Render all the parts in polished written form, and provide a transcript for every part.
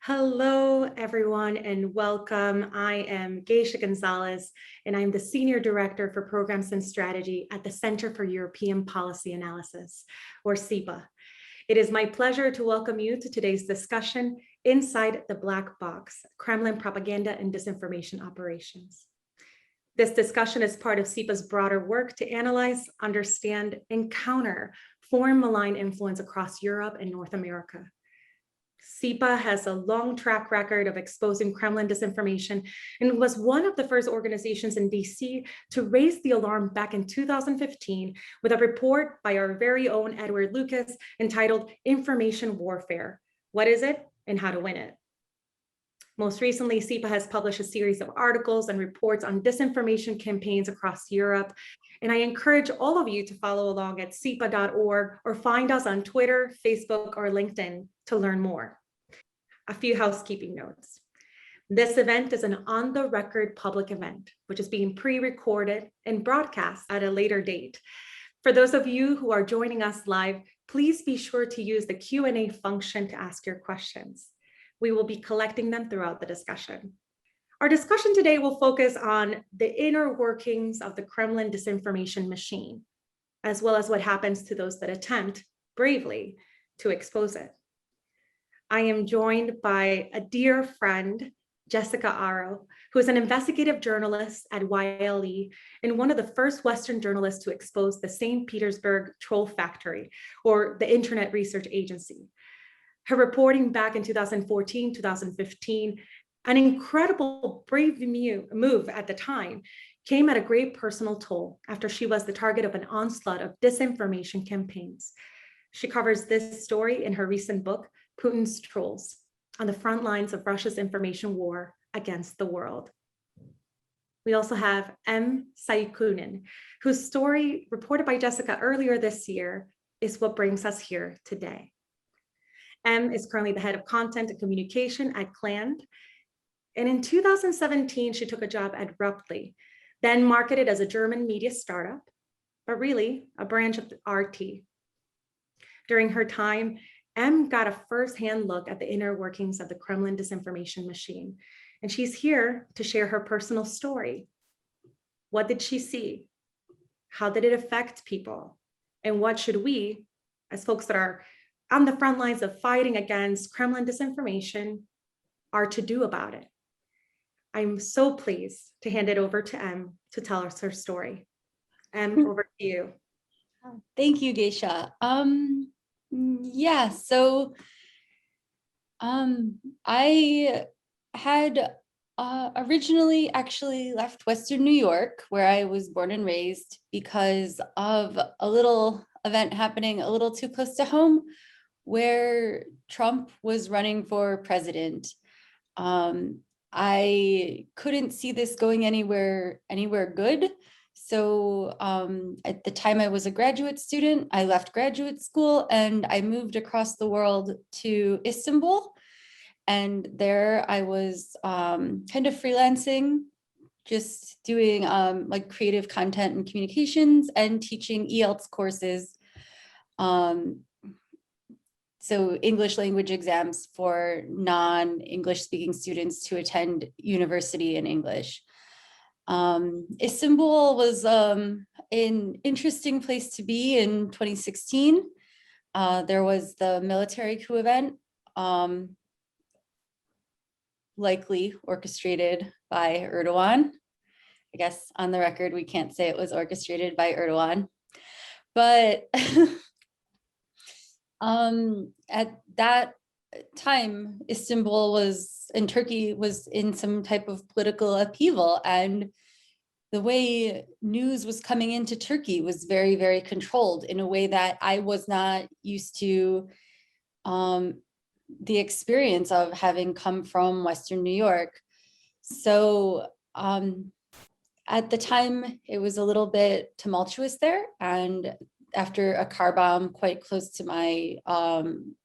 Hello, everyone, and welcome. I am Geysha González, and I'm the Senior Director for Programs and Strategy at the Center for European Policy Analysis, or CEPA. It is my pleasure to welcome you to today's discussion, Inside the Black Box, Kremlin Propaganda and Disinformation Operations. This discussion is part of CEPA's broader work to analyze, understand, and counter foreign malign influence across Europe and North America. CEPA has a long track record of exposing Kremlin disinformation and was one of the first organizations in DC to raise the alarm back in 2015 with a report by our very own Edward Lucas entitled Information Warfare: What is it and how to win it? Most recently, CEPA has published a series of articles and reports on disinformation campaigns across Europe, and I encourage all of you to follow along at cepa.org or find us on Twitter, Facebook, or LinkedIn to learn more. A few housekeeping notes. This event is an on-the-record public event, which is being pre-recorded and broadcast at a later date. For those of you who are joining us live, please be sure to use the Q&A function to ask your questions. We will be collecting them throughout the discussion. Our discussion today will focus on the inner workings of the Kremlin disinformation machine, as well as what happens to those that attempt bravely to expose it. I am joined by a dear friend, Jessikka Aro, who is an investigative journalist at YLE and one of the first Western journalists to expose the St. Petersburg troll factory, or the Internet Research Agency. Her reporting back in 2014, 2015, an incredible brave move at the time, came at a great personal toll after she was the target of an onslaught of disinformation campaigns. She covers this story in her recent book, Putin's Trolls, on the front lines of Russia's information war against the world. We also have Emilia Seikkanen, whose story, reported by Jessikka earlier this year, is what brings us here today. Em is currently the head of content and communication at Cland. And in 2017, she took a job at Ruptly, then marketed as a German media startup, but really a branch of RT. During her time, Em got a firsthand look at the inner workings of the Kremlin disinformation machine, and she's here to share her personal story. What did she see? How did it affect people? And what should we, as folks that are on the front lines of fighting against Kremlin disinformation, are to do about it? I'm so pleased to hand it over to Em to tell us her story. Em, over to you. Thank you, Geysha. I had originally actually left Western New York, where I was born and raised, because of a little event happening a little too close to home, where Trump was running for president. I couldn't see this going anywhere good. So at the time I was a graduate student, I left graduate school and I moved across the world to Istanbul. And there I was kind of freelancing, just doing like creative content and communications and teaching IELTS courses. So English language exams for non-English speaking students to attend university in English. Istanbul was an interesting place to be in 2016. There was the military coup event, likely orchestrated by Erdogan. I guess on the record, we can't say it was orchestrated by Erdogan, but at that time, Istanbul was, and Turkey was in some type of political upheaval, and the way news was coming into Turkey was very, very controlled in a way that I was not used to the experience of having come from Western New York. So at the time, it was a little bit tumultuous there, and after a car bomb quite close to my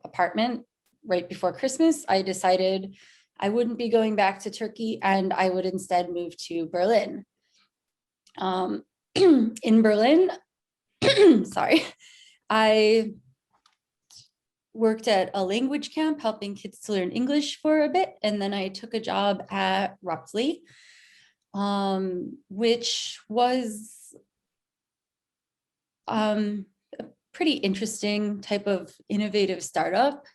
apartment right before Christmas, I decided I wouldn't be going back to Turkey and I would instead move to Berlin. In Berlin, sorry, I worked at a language camp helping kids to learn English for a bit. And then I took a job at Ruptly, which was a pretty interesting type of innovative startup.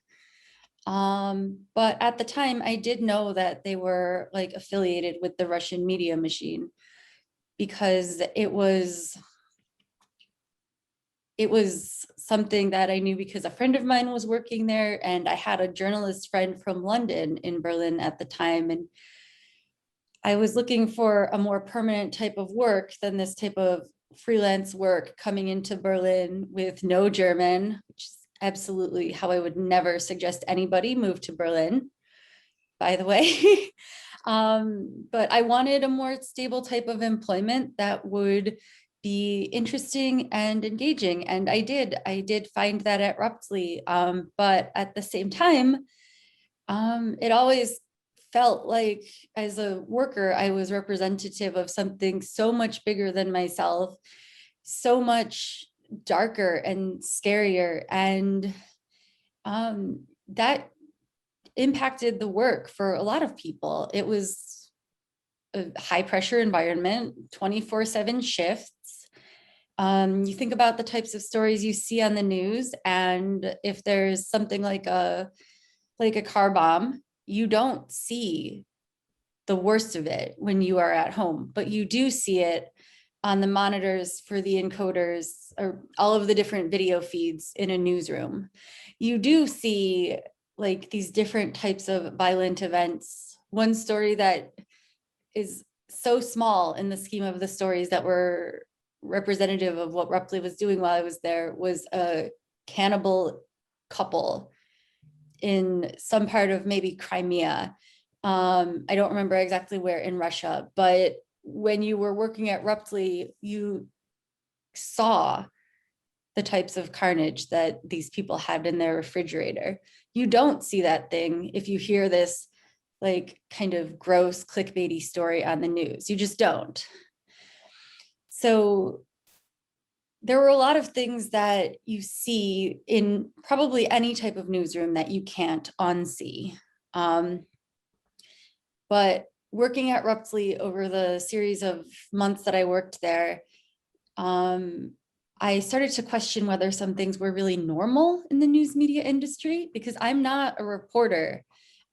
But at the time I did know that they were like affiliated with the Russian media machine, because it was something that I knew because a friend of mine was working there, and I had a journalist friend from London in Berlin at the time. And I was looking for a more permanent type of work than this type of freelance work coming into Berlin with no German, which is absolutely how I would never suggest anybody move to Berlin, by the way. But I wanted a more stable type of employment that would be interesting and engaging. And I did find that at Ruptly. But at the same time, it always felt like as a worker, I was representative of something so much bigger than myself, so much darker and scarier. And that impacted the work for a lot of people. It was a high pressure environment, 24/7 shifts. You think about the types of stories you see on the news, and if there's something like a car bomb, you don't see the worst of it when you are at home, but you do see it on the monitors for the encoders or all of the different video feeds in a newsroom. You do see like these different types of violent events. One story that is so small in the scheme of the stories that were representative of what Ruptly was doing while I was there was a cannibal couple in some part of maybe Crimea. I don't remember exactly where in Russia, but when you were working at Ruptly, you saw the types of carnage that these people had in their refrigerator. You don't see that thing if you hear this like kind of gross clickbaity story on the news. You just don't. So there were a lot of things that you see in probably any type of newsroom that you can't unsee. But working at Ruptly over the series of months that I worked there, I started to question whether some things were really normal in the news media industry, because I'm not a reporter.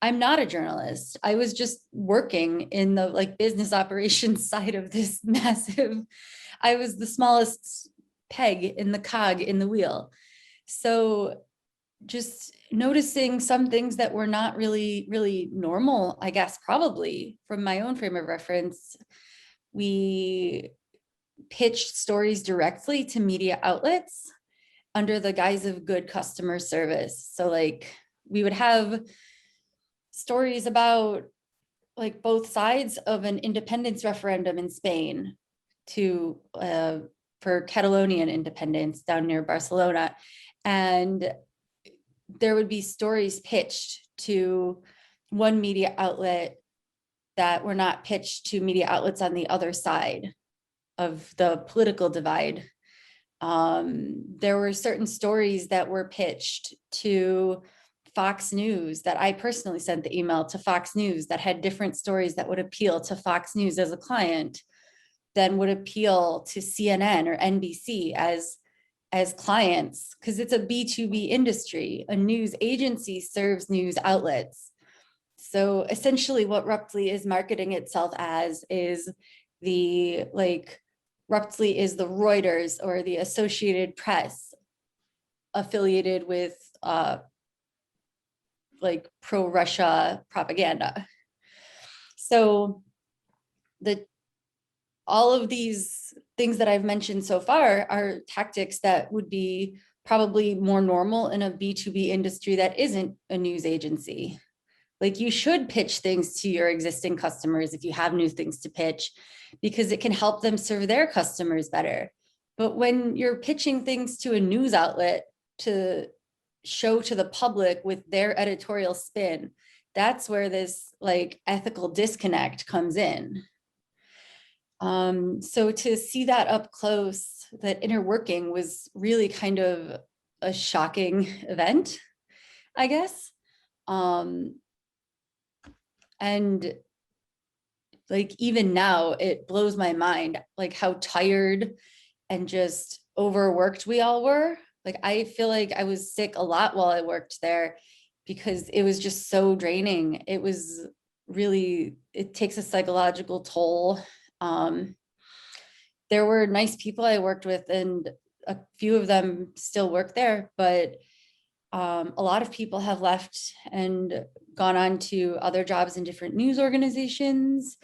I'm not a journalist. I was just working in the like business operations side of this massive, I was the smallest peg in the cog in the wheel. So just noticing some things that were not really normal, I guess, probably from my own frame of reference. We pitched stories directly to media outlets under the guise of good customer service. So like we would have stories about like both sides of an independence referendum in Spain to for Catalonian independence down near Barcelona. And there would be stories pitched to one media outlet that were not pitched to media outlets on the other side of the political divide. There were certain stories that were pitched to Fox News that I personally sent the email to Fox News that had different stories that would appeal to Fox News as a client than would appeal to CNN or NBC as clients, because it's a B2B industry. A news agency serves news outlets. So essentially what Ruptly is marketing itself as is the like Ruptly is the Reuters or the Associated Press affiliated with like pro-Russia propaganda. So all of these things that I've mentioned so far are tactics that would be probably more normal in a B2B industry that isn't a news agency. Like you should pitch things to your existing customers if you have new things to pitch, because it can help them serve their customers better. But when you're pitching things to a news outlet to show to the public with their editorial spin, that's where this like ethical disconnect comes in. So to see that up close, that inner working was really kind of a shocking event. I guess. And like, even now, it blows my mind, like how tired and just overworked we all were. Like, I feel like I was sick a lot while I worked there because it was just so draining. It was really, it takes a psychological toll. There were nice people I worked with, and a few of them still work there, but a lot of people have left and gone on to other jobs in different news organizations,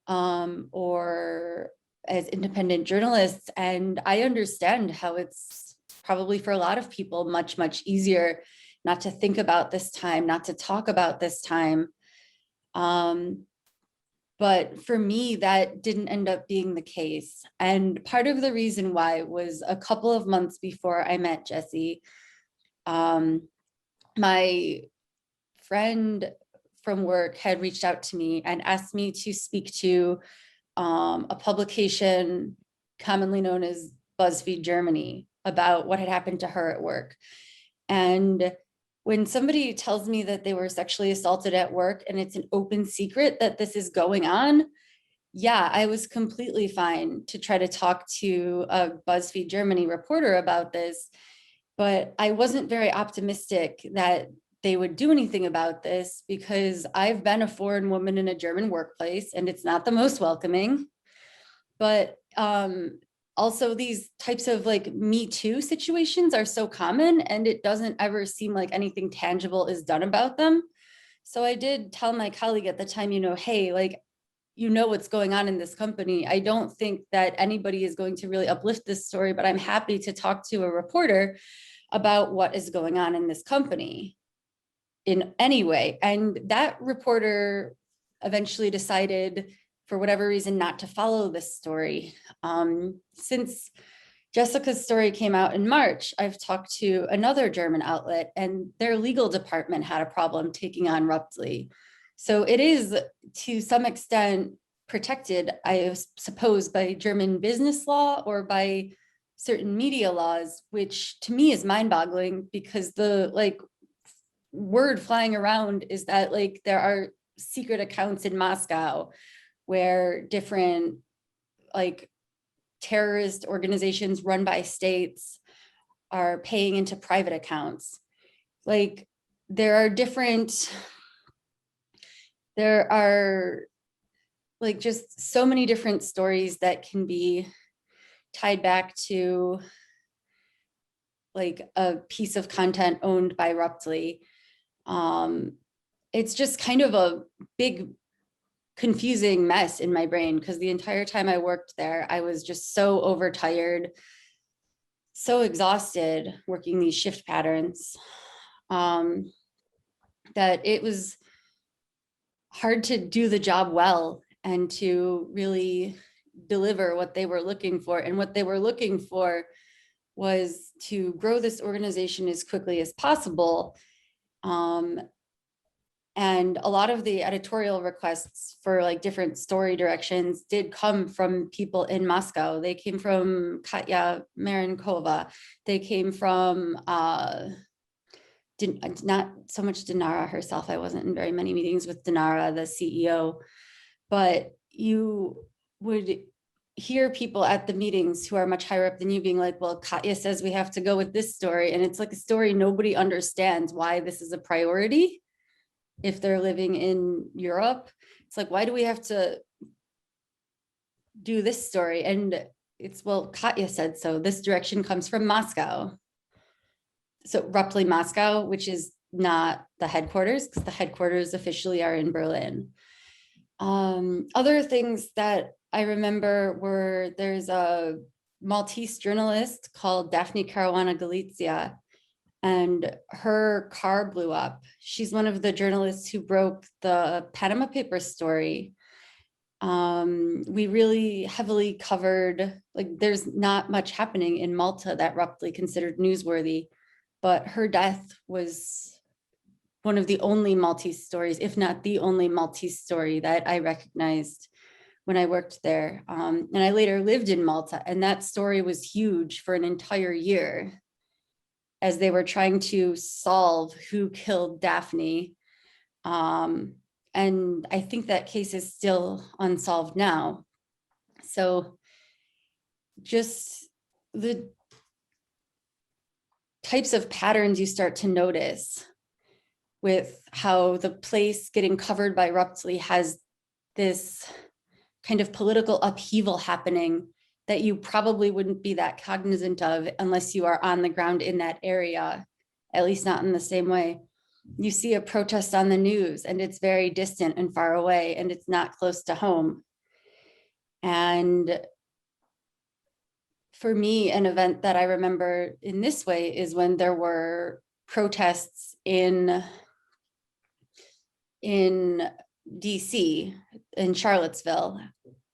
or as independent journalists. And I understand how it's probably for a lot of people much, much easier not to think about this time, not to talk about this time. But for me, that didn't end up being the case. And part of the reason why was a couple of months before I met Jessie, my friend from work had reached out to me and asked me to speak to a publication commonly known as BuzzFeed Germany about what had happened to her at work. And when somebody tells me that they were sexually assaulted at work and it's an open secret that this is going on, yeah, I was completely fine to try to talk to a BuzzFeed Germany reporter about this, but I wasn't very optimistic that they would do anything about this because I've been a foreign woman in a German workplace and it's not the most welcoming. But also these types of like Me Too situations are so common and it doesn't ever seem like anything tangible is done about them. So I did tell my colleague at the time, hey, like, what's going on in this company. I don't think that anybody is going to really uplift this story, but I'm happy to talk to a reporter about what is going on in this company in any way. And that reporter eventually decided, for whatever reason, not to follow this story. Since Jessica's story came out in March, I've talked to another German outlet and their legal department had a problem taking on Ruptly. So it is to some extent protected, I suppose, by German business law or by certain media laws, which to me is mind-boggling because the word flying around is that like there are secret accounts in Moscow where different like terrorist organizations run by states are paying into private accounts. Like there are like just so many different stories that can be tied back to like a piece of content owned by Ruptly. It's just kind of a big confusing mess in my brain because the entire time I worked there, I was just so overtired, so exhausted working these shift patterns, that it was hard to do the job well and to really deliver what they were looking for. And what they were looking for was to grow this organization as quickly as possible. And a lot of the editorial requests for like different story directions did come from people in Moscow. They came from Katya Marenkova. They came from not so much Dinara herself. I wasn't in very many meetings with Dinara, the CEO, but you would hear people at the meetings who are much higher up than you being like, well, Katya says we have to go with this story. And it's like a story nobody understands why this is a priority. If they're living in Europe, it's like, why do we have to do this story? And it's, well, Katya said so. This direction comes from Moscow. So Ruptly Moscow, which is not the headquarters, because the headquarters officially are in Berlin. Other things that I remember were there's a Maltese journalist called Daphne Caruana Galizia, and her car blew up. She's one of the journalists who broke the Panama Papers story. We really heavily covered, like there's not much happening in Malta that Ruptly considered newsworthy, but her death was one of the only Maltese stories, if not the only Maltese story that I recognized when I worked there. And I later lived in Malta, and that story was huge for an entire year. as they were trying to solve who killed Daphne. And I think that case is still unsolved now. So just the types of patterns you start to notice with how the place getting covered by Ruptly has this kind of political upheaval happening that you probably wouldn't be that cognizant of unless you are on the ground in that area, at least not in the same way. You see a protest on the news and it's very distant and far away and it's not close to home. And for me, an event that I remember in this way is when there were protests in DC, in Charlottesville.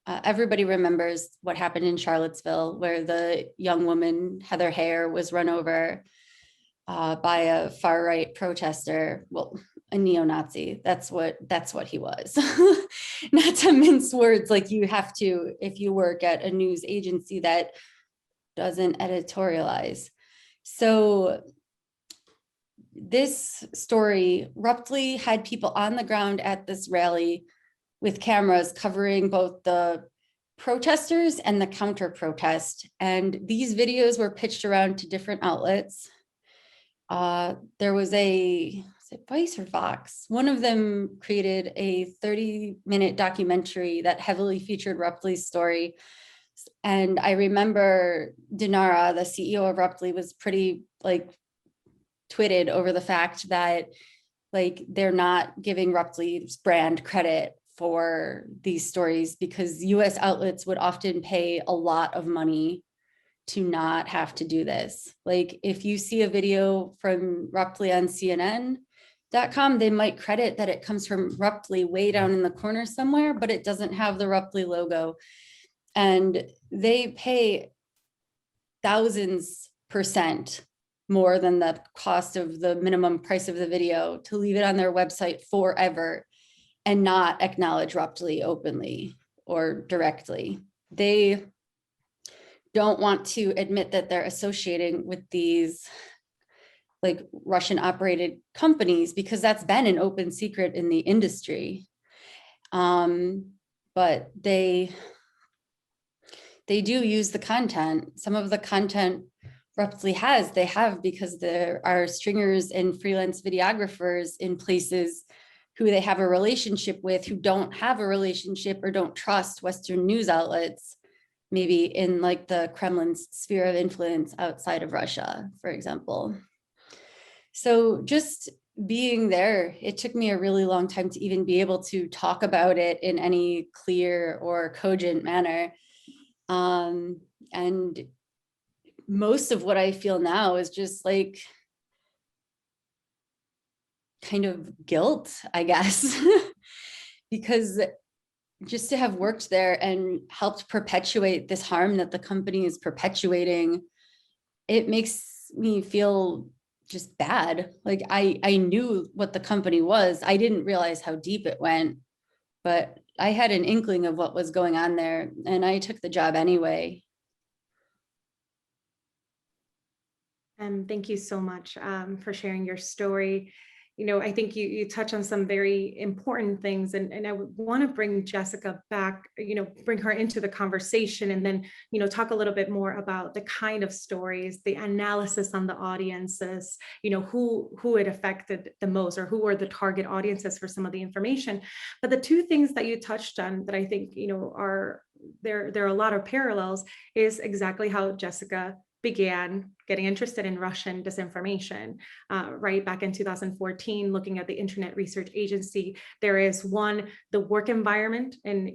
Everybody remembers what happened in Charlottesville, where the young woman, Heather Hare, was run over by a far-right protester, well, a neo-Nazi. That's what he was. Not to mince words, like you have to, if you work at a news agency that doesn't editorialize. So this story, Ruptly had people on the ground at this rally with cameras covering both the protesters and the counter protest. And these videos were pitched around to different outlets. There was is it Vice or Vox? One of them created a 30-minute documentary that heavily featured Ruptly's story. And I remember Dinara, the CEO of Ruptly, was pretty twitted over the fact that they're not giving Ruptly's brand credit for these stories because US outlets would often pay a lot of money to not have to do this. If you see a video from Ruptly on CNN.com, they might credit that it comes from Ruptly way down in the corner somewhere, but it doesn't have the Ruptly logo. And they pay thousands % more than the cost of the minimum price of the video to leave it on their website forever and not acknowledge Ruptly openly or directly. They don't want to admit that they're associating with these Russian operated companies because that's been an open secret in the industry. But they do use the content. Some of the content Ruptly they have because there are stringers and freelance videographers in places who they have a relationship with who don't have a relationship or don't trust Western news outlets, maybe in the Kremlin's sphere of influence outside of Russia, for example. So just being there, it took me a really long time to even be able to talk about it in any clear or cogent manner. And most of what I feel now is just kind of guilt, I guess, because just to have worked there and helped perpetuate this harm that the company is perpetuating, it makes me feel just bad. I knew what the company was. I didn't realize how deep it went, but I had an inkling of what was going on there and I took the job anyway. Thank you so much for sharing your story. I think you touch on some very important things, and I would want to bring Jessica back, bring her into the conversation, and then, talk a little bit more about the kind of stories, the analysis on the audiences, who it affected the most, or who were the target audiences for some of the information. But the two things that you touched on that I think, are there are a lot of parallels is exactly how Jessica began getting interested in Russian disinformation, right back in 2014, looking at the Internet Research Agency. There is one, the work environment and,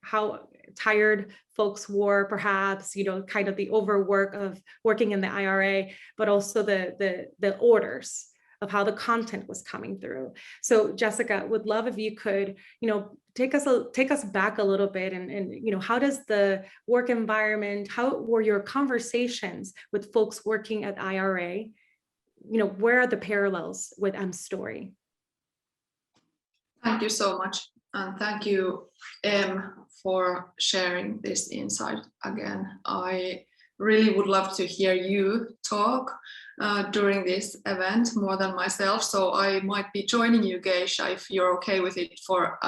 how tired folks were, perhaps, kind of the overwork of working in the IRA, but also the orders of how the content was coming through. So Jessica, would love if you could, take us back a little bit and how does the work environment, how were your conversations with folks working at IRA? Where are the parallels with M's story? Thank you so much. And thank you, Em, for sharing this insight again. I really would love to hear you talk during this event more than myself, so I might be joining you, Geysha, if you're okay with it, for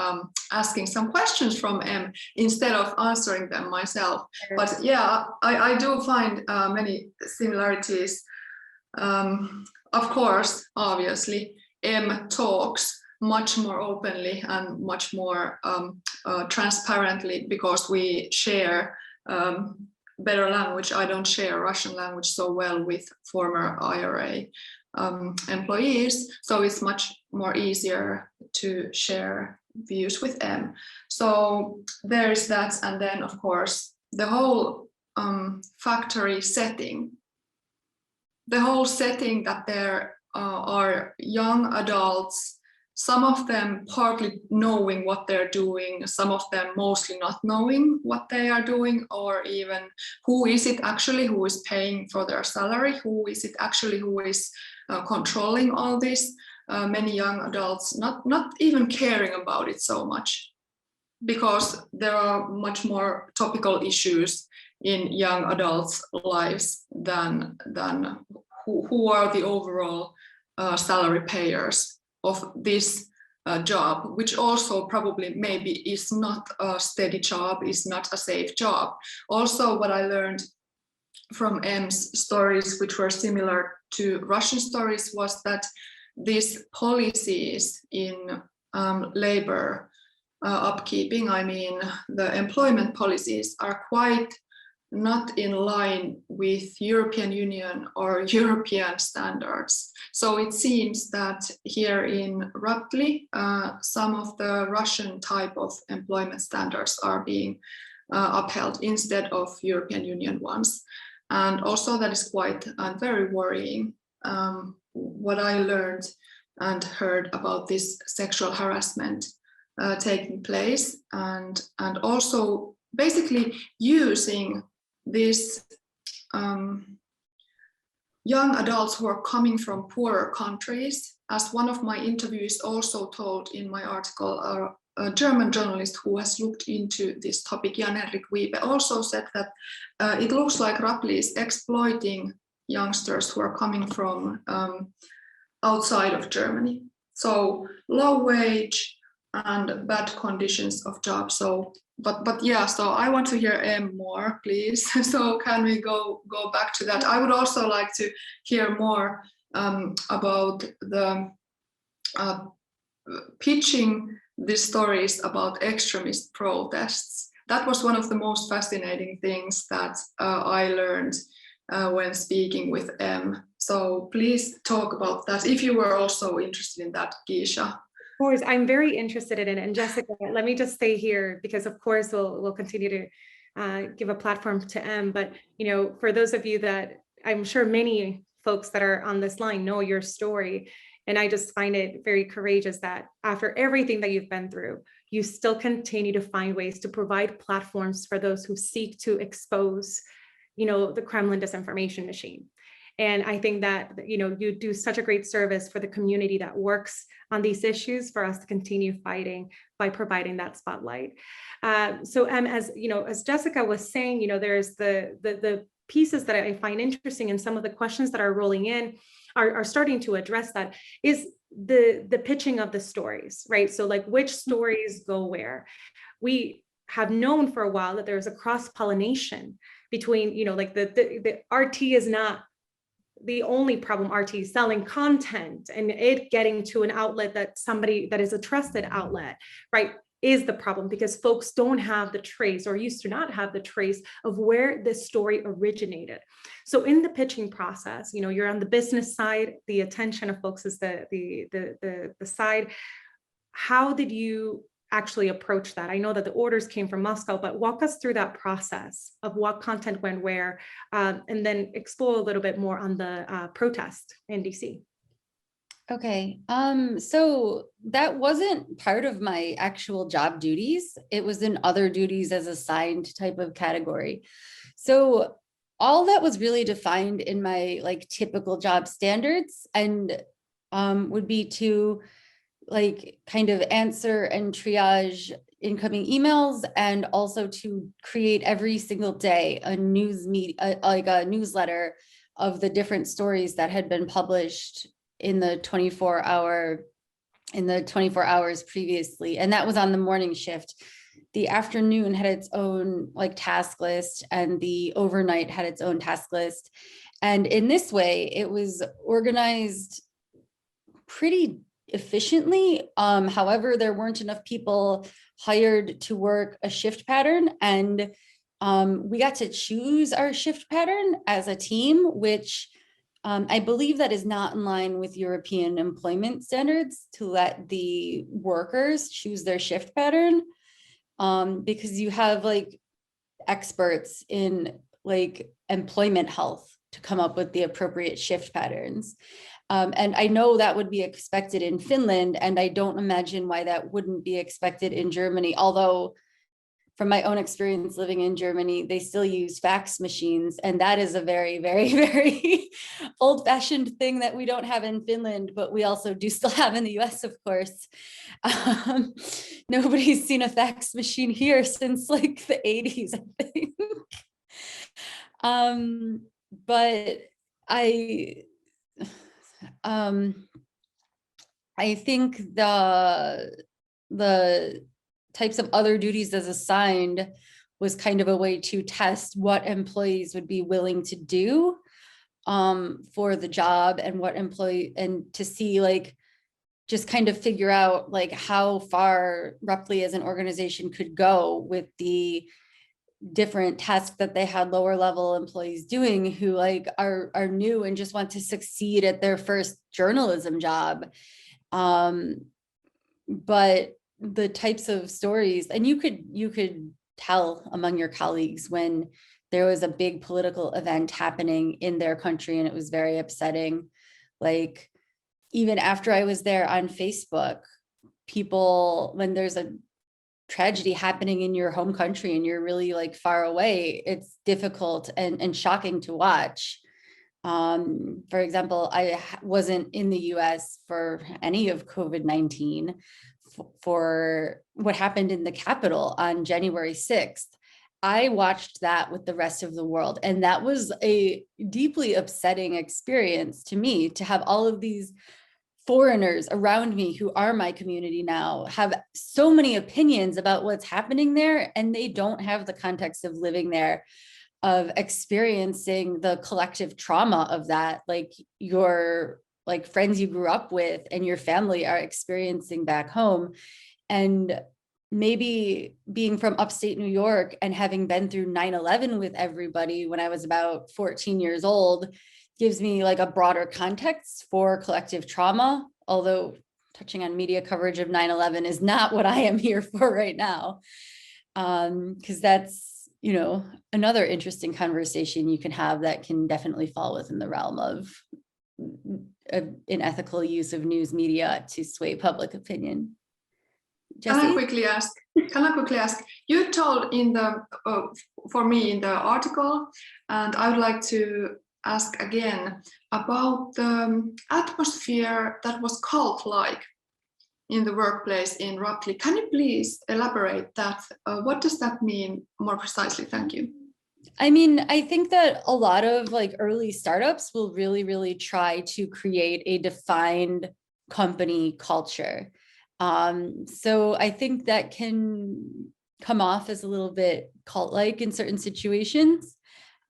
asking some questions from Em instead of answering them myself. But yeah, I do find many similarities. Of course, obviously, Em talks much more openly and much more transparently because we share better language. I don't share Russian language so well with former IRA employees, so it's much more easier to share views with them. So there's that, and then of course the whole factory setting, the whole setting that there are young adults, some of them partly knowing what they're doing, some of them mostly not knowing what they are doing, or even who is it actually who is paying for their salary, who is it actually who is controlling all this. Many young adults not even caring about it so much, because there are much more topical issues in young adults' lives than who are the overall salary payers of this job, which also probably maybe is not a steady job, is not a safe job. Also, what I learned from Em's stories, which were similar to Russian stories, was that these policies in labor upkeeping, I mean, the employment policies are quite not in line with European Union or European standards. So it seems that here in Ruptly, some of the Russian type of employment standards are being upheld instead of European Union ones. And also that is quite very worrying. What I learned and heard about this sexual harassment taking place, and also basically using these young adults who are coming from poorer countries. As one of my interviews also told in my article, a German journalist who has looked into this topic, Jan-Henrik Wiebe, also said that it looks like Ruptly is exploiting youngsters who are coming from outside of Germany. So low wage and bad conditions of jobs. So but yeah, so I want to hear Em more, please. So can we go back to that? I would also like to hear more about the pitching these stories about extremist protests. That was one of the most fascinating things that I learned when speaking with Em. So please talk about that, if you were also interested in that, Geysha. Of course, I'm very interested in it. And Jessica, let me just stay here, because of course we'll continue to give a platform to Em. But for those of you that I'm sure many folks that are on this line know your story, and I just find it very courageous that after everything that you've been through, you still continue to find ways to provide platforms for those who seek to expose, the Kremlin disinformation machine. And I think that, you do such a great service for the community that works on these issues, for us to continue fighting by providing that spotlight. So as Jessica was saying, there's the pieces that I find interesting, and some of the questions that are rolling in are starting to address that, is the pitching of the stories, right? So like, which stories go where? We have known for a while that there's a cross-pollination between, the RT is not the only problem. RT is selling content and it getting to an outlet that somebody that is a trusted outlet, right, is the problem, because folks don't have the trace, or used to not have the trace, of where this story originated. So in the pitching process, you're on the business side, the attention of folks is the side. How did you actually approach that? I know that the orders came from Moscow, but walk us through that process of what content went where, and then explore a little bit more on the protest in DC. Okay, so that wasn't part of my actual job duties. It was in other duties as assigned type of category. So all that was really defined in my typical job standards, and would be to kind of answer and triage incoming emails, and also to create every single day a newsletter of the different stories that had been published in the 24 hours previously. And that was on the morning shift. The afternoon had its own like task list, and the overnight had its own task list. And in this way, it was organized pretty efficiently. However, there weren't enough people hired to work a shift pattern, and we got to choose our shift pattern as a team, which I believe that is not in line with European employment standards to let the workers choose their shift pattern, because you have like experts in like employment health to come up with the appropriate shift patterns. And I know that would be expected in Finland, and I don't imagine why that wouldn't be expected in Germany, although from my own experience living in Germany, they still use fax machines. And that is a very, very, very old-fashioned thing that we don't have in Finland, but we also do still have in the US, of course. Nobody's seen a fax machine here since like the 80s, I think. But I think the types of other duties as assigned was kind of a way to test what employees would be willing to do for the job, and what and to see like, just kind of figure out like how far Ruptly as an organization could go with the different tasks that they had lower level employees doing who like are new and just want to succeed at their first journalism job. But the types of stories, and you could tell among your colleagues when there was a big political event happening in their country and it was very upsetting. Like even after I was there on Facebook, people, when there's a tragedy happening in your home country and you're really like far away, it's difficult and shocking to watch. For example, I wasn't in the US for any of COVID-19 for what happened in the Capitol on January 6th. I watched that with the rest of the world. And that was a deeply upsetting experience to me, to have all of these foreigners around me who are my community now have so many opinions about what's happening there, and they don't have the context of living there, of experiencing the collective trauma of that, like your like friends you grew up with and your family are experiencing back home. And maybe being from upstate New York and having been through 9/11 with everybody when I was about 14 years old gives me like a broader context for collective trauma, although touching on media coverage of 9/11 is not what I am here for right now. Because that's, you know, another interesting conversation you can have that can definitely fall within the realm of unethical use of news media to sway public opinion. Can I Jessie? quickly ask, you told in the, for me in the article, and I would like to ask again about the atmosphere that was cult-like in the workplace in Ruptly. Can you please elaborate that? What does that mean more precisely? Thank you. I mean, I think that a lot of like early startups will really, really try to create a defined company culture. So I think that can come off as a little bit cult-like in certain situations.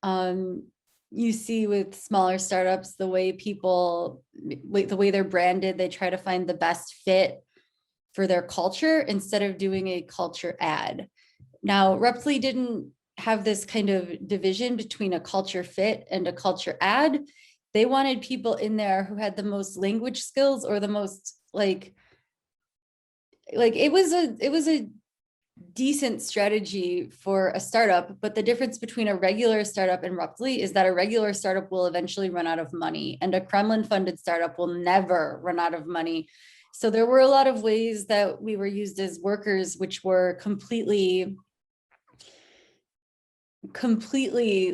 You see with smaller startups, the way people, the way they're branded, they try to find the best fit for their culture instead of doing a culture ad. Now, Ruptly didn't have this kind of division between a culture fit and a culture ad. They wanted people in there who had the most language skills or the most like it was a decent strategy for a startup, but the difference between a regular startup and Ruptly is that a regular startup will eventually run out of money, and a Kremlin funded startup will never run out of money. So there were a lot of ways that we were used as workers, which were completely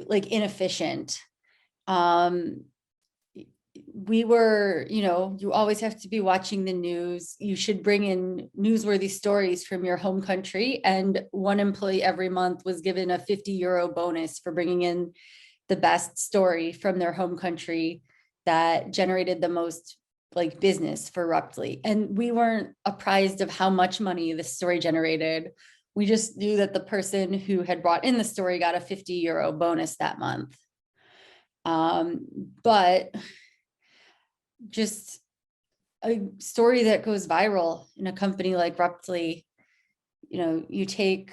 like inefficient. We were, you know, you always have to be watching the news. You should bring in newsworthy stories from your home country. And one employee every month was given a €50 bonus for bringing in the best story from their home country that generated the most like business for Ruptly. And we weren't apprised of how much money the story generated. We just knew that the person who had brought in the story got a €50 bonus that month. But just a story that goes viral in a company like Ruptly, you know, you take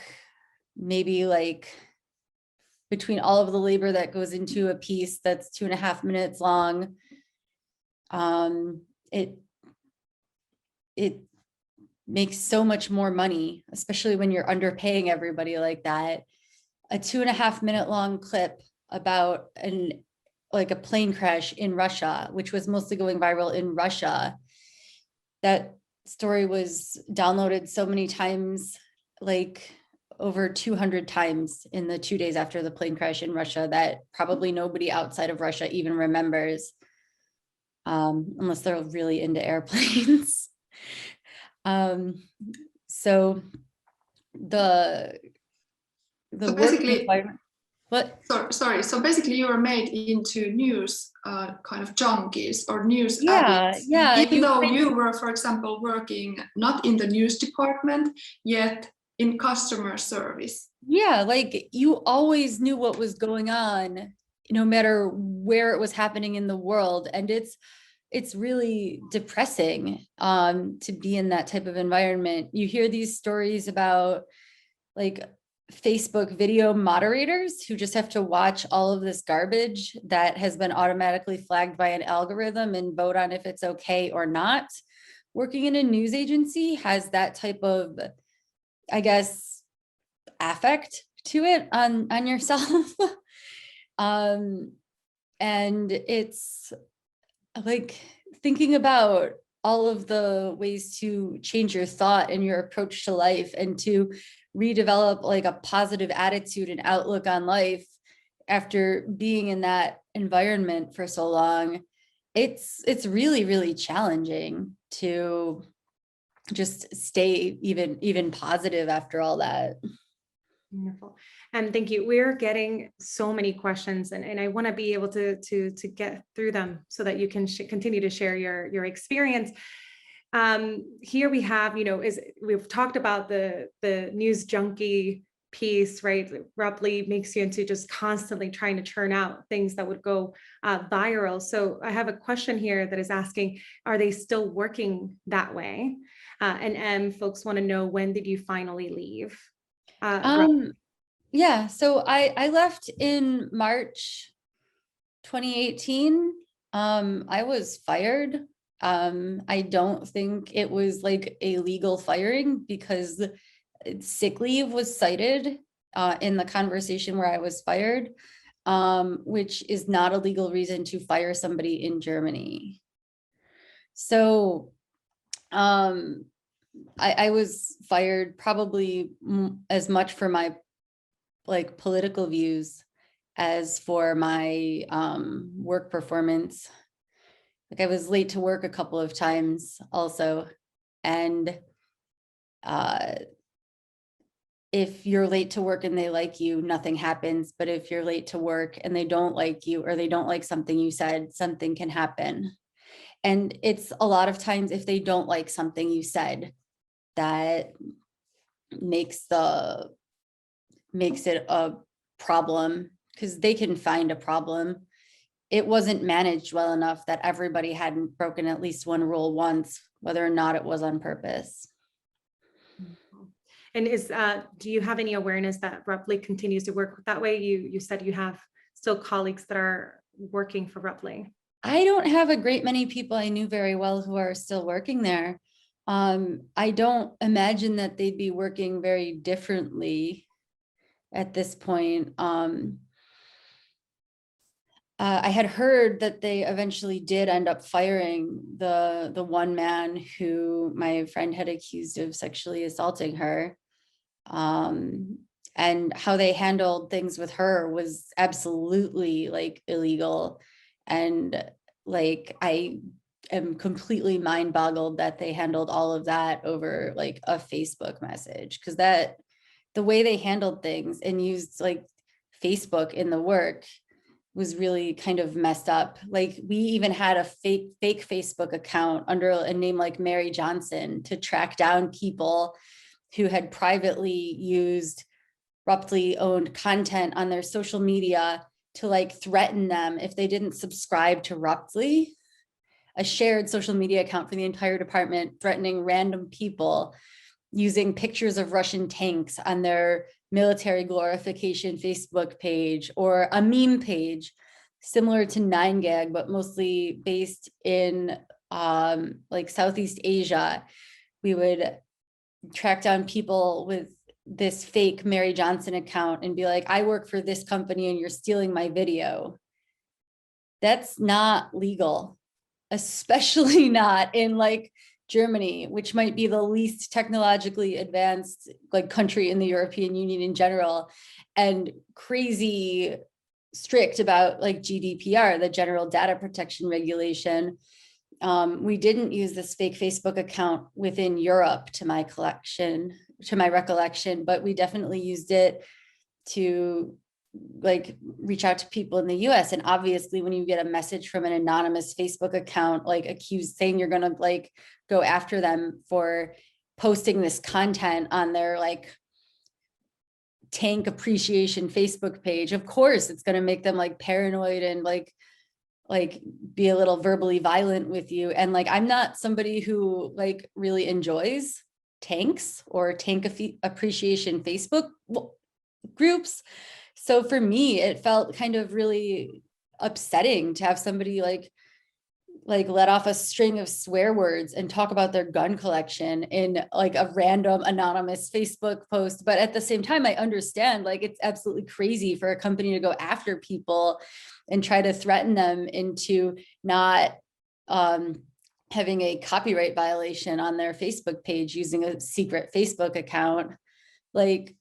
maybe like between all of the labor that goes into a piece that's 2.5 minutes long, it makes so much more money, especially when you're underpaying everybody like that. A 2.5 minute long clip about a plane crash in Russia, which was mostly going viral in Russia. That story was downloaded so many times, like over 200 times in the 2 days after the plane crash in Russia, that probably nobody outside of Russia even remembers, unless they're really into airplanes. So the So work basically, environment. What? Sorry. So basically, you are made into news kind of junkies or news Yeah, addicts. yeah. Even though you were, for example, working not in the news department, yet in customer service. Yeah, like you always knew what was going on, no matter where it was happening in the world. And it's really depressing to be in that type of environment. You hear these stories about like Facebook video moderators who just have to watch all of this garbage that has been automatically flagged by an algorithm and vote on if it's okay or not. Working in a news agency has that type of, I guess, affect to it on yourself. And it's like thinking about all of the ways to change your thought and your approach to life and to redevelop like a positive attitude and outlook on life after being in that environment for so long. It's really, really challenging to just stay even positive after all that. Wonderful. And thank you. We're getting so many questions and I want to be able to get through them so that you can continue to share your experience. Here we have, we've talked about the news junkie piece, right? Ruptly makes you into just constantly trying to churn out things that would go viral. So I have a question here that is asking, are they still working that way? And folks want to know, when did you finally leave? Yeah, so I left in March 2018. I was fired. I don't think it was like a legal firing because sick leave was cited in the conversation where I was fired, which is not a legal reason to fire somebody in Germany. So I was fired probably as much for my like political views as for my work performance. Like I was late to work a couple of times also. And if you're late to work and they like you, nothing happens. But if you're late to work and they don't like you or they don't like something you said, something can happen. And it's a lot of times if they don't like something you said, that makes it a problem, because they can find a problem. It wasn't managed well enough that everybody hadn't broken at least one rule once, whether or not it was on purpose. And do you have any awareness that Ruptly continues to work that way? You said you have still colleagues that are working for Ruptly. I don't have a great many people I knew very well who are still working there. I don't imagine that they'd be working very differently at this point. I had heard that they eventually did end up firing the one man who my friend had accused of sexually assaulting her. And how they handled things with her was absolutely like illegal. And like, I am completely mind boggled that they handled all of that over like a Facebook message, because the way they handled things and used like Facebook in the work was really kind of messed up. Like we even had a fake Facebook account under a name like Mary Johnson to track down people who had privately used Ruptly owned content on their social media to like threaten them if they didn't subscribe to Ruptly, a shared social media account for the entire department, threatening random people using pictures of Russian tanks on their military glorification Facebook page, or a meme page similar to 9gag, but mostly based in like Southeast Asia. We would track down people with this fake Mary Johnson account and be like, I work for this company and you're stealing my video. That's not legal, especially not in like Germany, which might be the least technologically advanced like country in the European Union in general, and crazy strict about like GDPR, the General Data Protection Regulation. We didn't use this fake Facebook account within Europe to my recollection, but we definitely used it to like reach out to people in the US. And obviously when you get a message from an anonymous Facebook account, like accused, saying you're gonna like go after them for posting this content on their like tank appreciation Facebook page, of course it's gonna make them like paranoid and like be a little verbally violent with you. And like, I'm not somebody who like really enjoys tanks or tank appreciation Facebook groups. So for me, it felt kind of really upsetting to have somebody like let off a string of swear words and talk about their gun collection in like a random anonymous Facebook post. But at the same time, I understand like it's absolutely crazy for a company to go after people and try to threaten them into not having a copyright violation on their Facebook page using a secret Facebook account. Like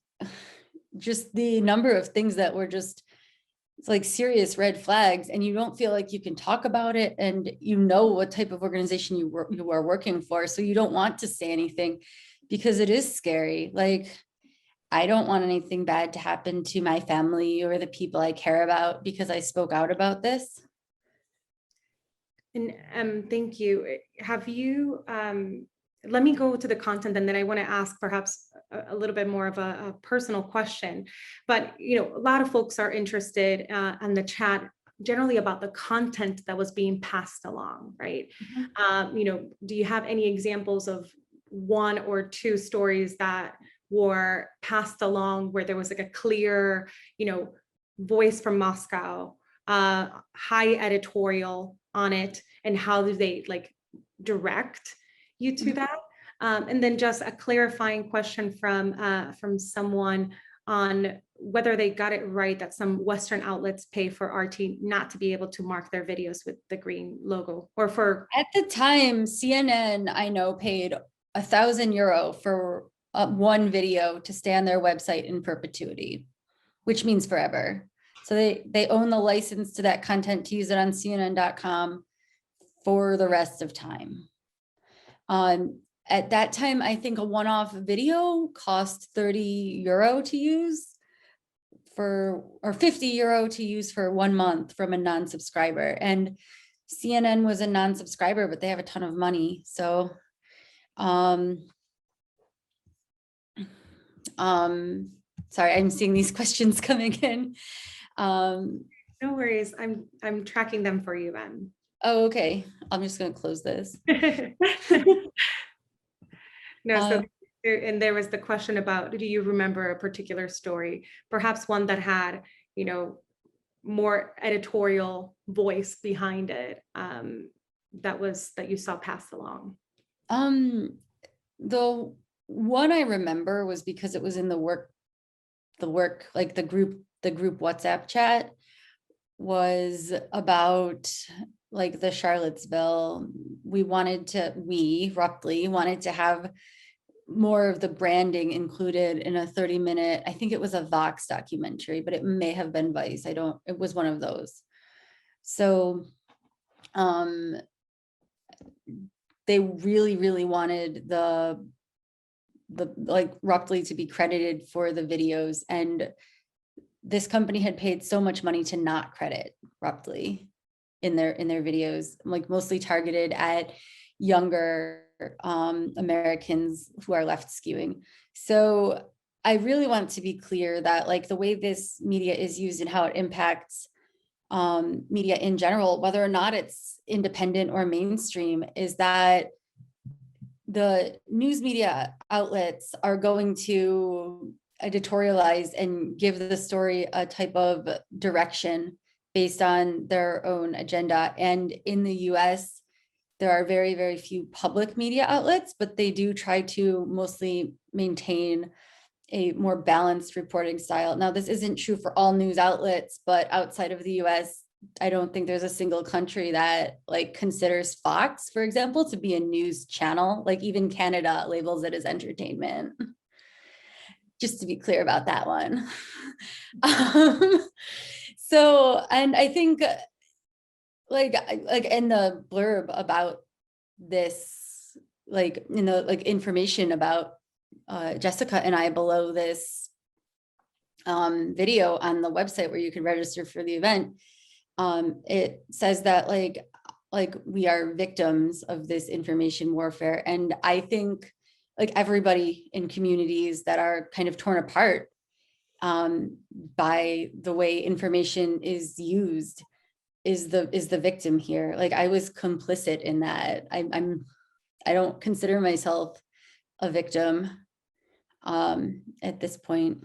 just the number of things that were just, it's like serious red flags, and you don't feel like you can talk about it, and you know what type of organization you are working for, so you don't want to say anything because it is scary. Like I don't want anything bad to happen to my family or the people I care about because I spoke out about this. And thank you. Have you, let me go to the content, and then I want to ask perhaps a little bit more of a personal question. But, you know, a lot of folks are interested in the chat generally about the content that was being passed along, right? Mm-hmm. You know, do you have any examples of one or two stories that were passed along where there was like a clear, you know, voice from Moscow, high editorial on it, and how do they like direct you to that? And then just a clarifying question from someone on whether they got it right that some Western outlets pay for RT not to be able to mark their videos with the green logo, or for. At the time, CNN, I know, paid €1,000 for one video to stay on their website in perpetuity, which means forever. So they own the license to that content to use it on CNN.com for the rest of time. At that time, I think a one-off video cost €30 to use or €50 to use for 1 month from a non-subscriber. And CNN was a non-subscriber, but they have a ton of money. So, sorry, I'm seeing these questions coming in. No worries. I'm tracking them for you, Ben. Oh, okay. I'm just going to close this. No, so and there was the question about, do you remember a particular story, perhaps one that had, you know, more editorial voice behind it, that you saw passed along? The one I remember was because it was in the work, like the group WhatsApp chat, was about like the Charlottesville. Ruptly wanted to have more of the branding included in a 30-minute, I think it was a Vox documentary, but it may have been Vice. It was one of those. So they really, really wanted the like Ruptly to be credited for the videos, and this company had paid so much money to not credit Ruptly in their videos, like mostly targeted at younger Americans who are left skewing. So I really want to be clear that like the way this media is used and how it impacts media in general, whether or not it's independent or mainstream, is that the news media outlets are going to editorialize and give the story a type of direction based on their own agenda. And in the US, there are very, very few public media outlets, but they do try to mostly maintain a more balanced reporting style. Now, this isn't true for all news outlets, but outside of the US, I don't think there's a single country that like considers Fox, for example, to be a news channel. Like even Canada labels it as entertainment. Just to be clear about that one. So, and I think like in the blurb about this, like, you know, like information about Jessica and I below this video on the website where you can register for the event, it says that like we are victims of this information warfare. And I think like everybody in communities that are kind of torn apart by the way information is used is the victim here. Like I was complicit in that. I don't consider myself a victim at this point.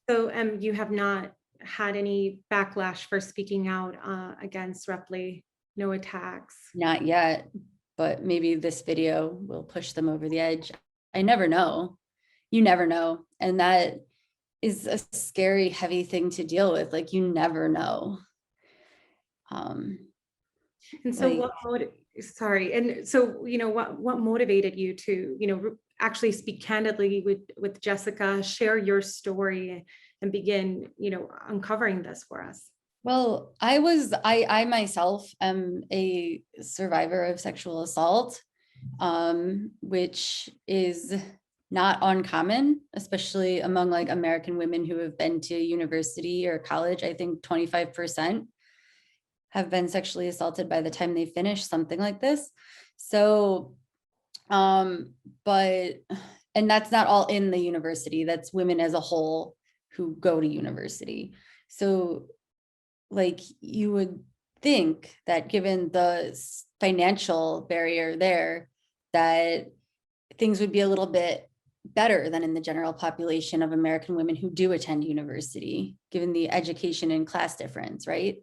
So you have not had any backlash for speaking out against Ruptly, no attacks? Not yet, but maybe this video will push them over the edge. I never know. You never know. And that is a scary, heavy thing to deal with. Like you never know. And so like, and so, you know, what motivated you to, you know, actually speak candidly with Jessica, share your story and begin, you know, uncovering this for us? well, I myself am a survivor of sexual assault, which is not uncommon, especially among like American women who have been to university or college. I think 25% have been sexually assaulted by the time they finish something like this. So, and that's not all in the university, that's women as a whole who go to university. So like you would think that given the financial barrier there, that things would be a little bit better than in the general population of American women who do attend university, given the education and class difference, right?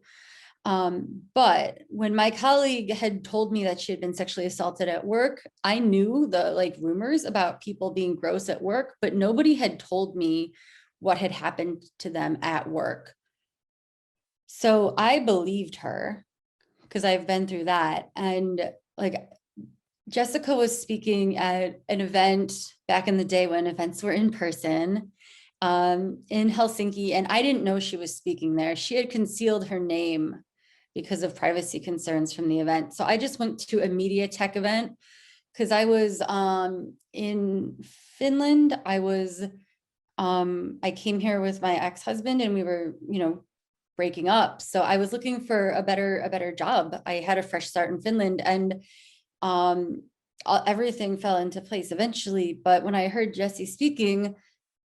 But when my colleague had told me that she had been sexually assaulted at work, I knew the like rumors about people being gross at work, but nobody had told me what had happened to them at work. So I believed her because I've been through that. And like Jessica was speaking at an event back in the day when events were in person in Helsinki, and I didn't know she was speaking there. She had concealed her name because of privacy concerns from the event. So I just went to a media tech event because I was in Finland. I came here with my ex-husband and we were, you know, breaking up. So I was looking for a better job. I had a fresh start in Finland and everything fell into place eventually. But when I heard Jessie speaking,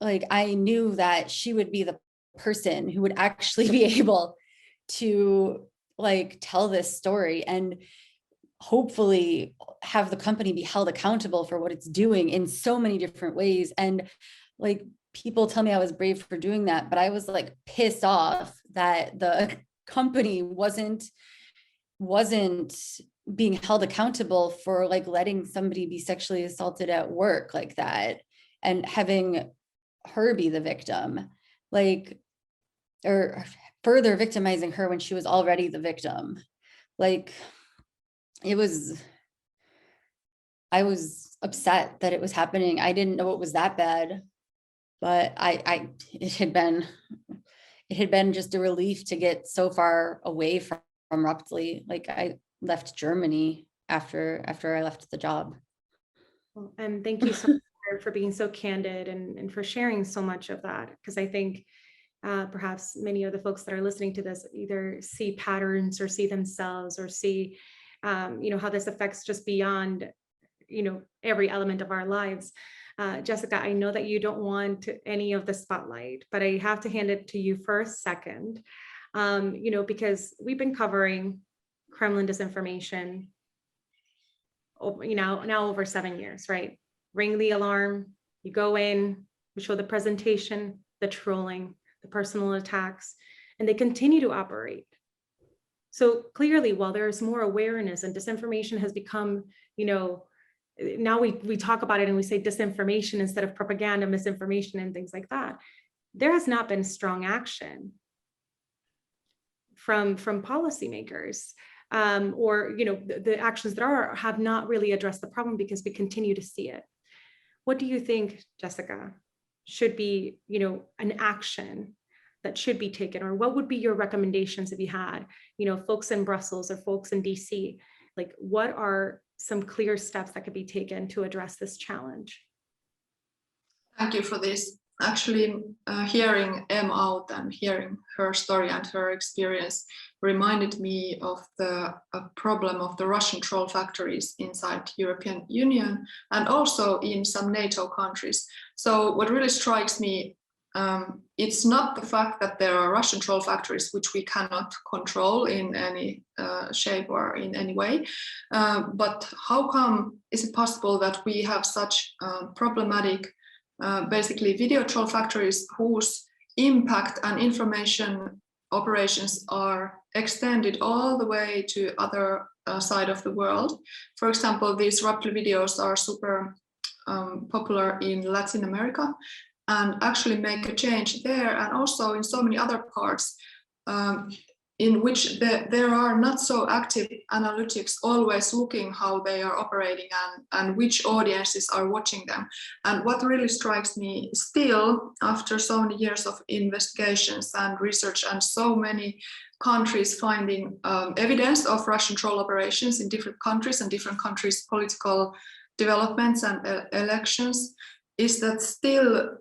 like I knew that she would be the person who would actually be able to like tell this story and hopefully have the company be held accountable for what it's doing in so many different ways. And like people tell me I was brave for doing that, but I was like pissed off that the company wasn't being held accountable for like letting somebody be sexually assaulted at work like that and having her be the victim, like, or further victimizing her when she was already the victim. Like I was upset that it was happening. I didn't know it was that bad, but it had been just a relief to get so far away from Ruptly. Like I left Germany after I left the job. Well, and thank you so much for being so candid and for sharing so much of that, because I think perhaps many of the folks that are listening to this either see patterns or see themselves or see, how this affects just beyond, every element of our lives. Jessica, I know that you don't want any of the spotlight, but I have to hand it to you for a second, because we've been covering Kremlin disinformation, now over 7 years, right? Ring the alarm, you go in, we show the presentation, the trolling, the personal attacks, and they continue to operate. So clearly, while there's more awareness and disinformation has become, now we talk about it and we say disinformation instead of propaganda, misinformation, and things like that. There has not been strong action from policymakers, or the actions that have not really addressed the problem because we continue to see it. What do you think, Jessica, should be an action that should be taken, or what would be your recommendations if you had folks in Brussels or folks in DC? Like, what are some clear steps that could be taken to address this challenge? Thank you for this. Actually, hearing Em out and hearing her story and her experience reminded me of the problem of the Russian troll factories inside European Union and also in some NATO countries. So what really strikes me, it's not the fact that there are Russian troll factories which we cannot control in any shape or in any way, but how come is it possible that we have such problematic basically video troll factories whose impact and information operations are extended all the way to other side of the world. For example, these Ruptly videos are super popular in Latin America and actually make a change there and also in so many other parts in which there are not so active analytics always looking how they are operating and which audiences are watching them. And what really strikes me still, after so many years of investigations and research and so many countries finding evidence of Russian troll operations in different countries and different countries' political developments and elections, is that still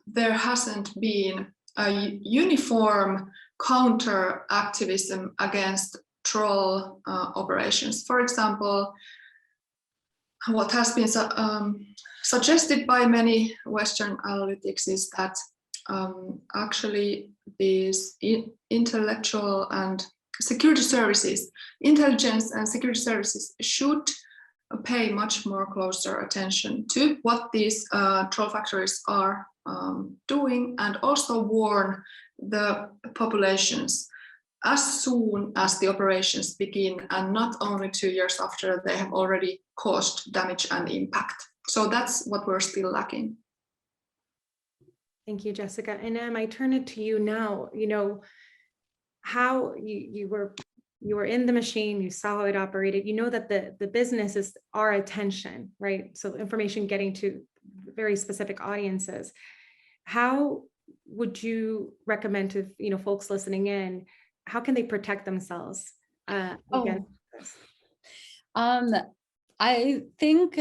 there hasn't been a uniform counter activism against troll operations. For example, what has been suggested by many Western analytics is that actually these intellectual and security services, intelligence and security services should pay much more closer attention to what these troll factories are doing and also warn the populations as soon as the operations begin and not only 2 years after they have already caused damage and impact. So that's what we're still lacking. Thank you, Jessica. And Em, I turn it to you now. How you were in the machine, you saw how it operated, that the business is our attention, right? So information getting to very specific audiences. How would you recommend to folks listening in, how can they protect themselves against this? I think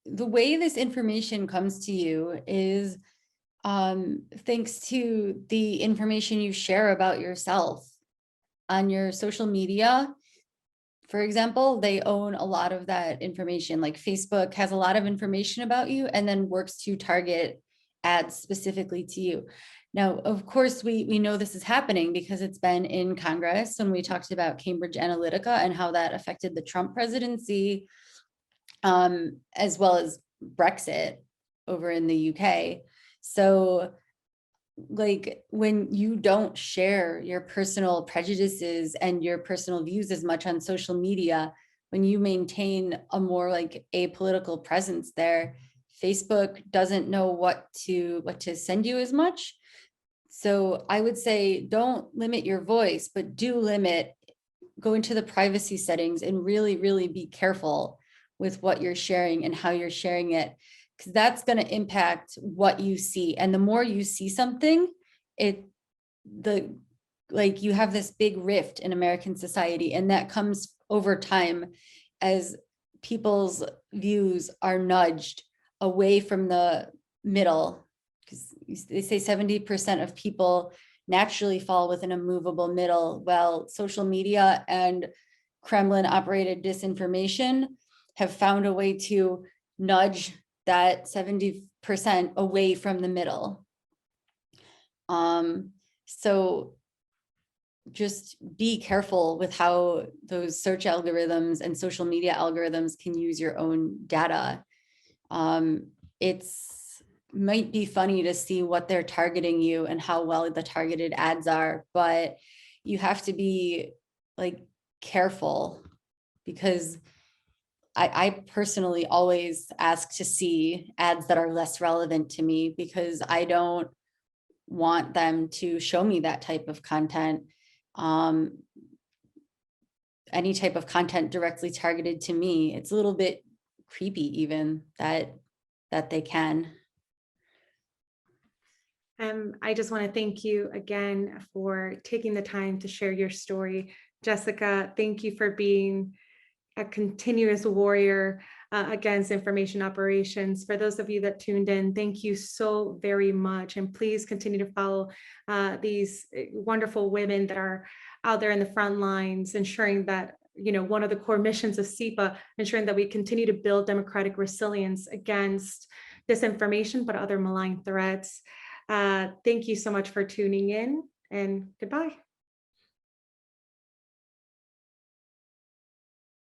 the way this information comes to you is thanks to the information you share about yourself on your social media. For example, they own a lot of that information. Like Facebook has a lot of information about you and then works to target ads specifically to you. Now, of course, we know this is happening because it's been in Congress when we talked about Cambridge Analytica and how that affected the Trump presidency, as well as Brexit over in the UK. So like when you don't share your personal prejudices and your personal views as much on social media, when you maintain a more like apolitical presence there, Facebook doesn't know what to send you as much. So I would say don't limit your voice, but do go into the privacy settings and really, really be careful with what you're sharing and how you're sharing it, because that's going to impact what you see. And the more you see something, you have this big rift in American society, and that comes over time as people's views are nudged away from the middle because they say 70% of people naturally fall within a movable middle. Well, social media and Kremlin operated disinformation have found a way to nudge that 70% away from the middle. So just be careful with how those search algorithms and social media algorithms can use your own data. It's might be funny to see what they're targeting you and how well the targeted ads are, but you have to be like careful, because I personally always ask to see ads that are less relevant to me, because I don't want them to show me that type of content. Any type of content directly targeted to me, it's a little bit creepy even that they can. I just want to thank you again for taking the time to share your story. Jessica, thank you for being a continuous warrior against information operations. For those of you that tuned in, thank you so very much. And please continue to follow these wonderful women that are out there in the front lines, ensuring that, one of the core missions of SIPA, ensuring that we continue to build democratic resilience against disinformation, but other malign threats. Thank you so much for tuning in, and goodbye.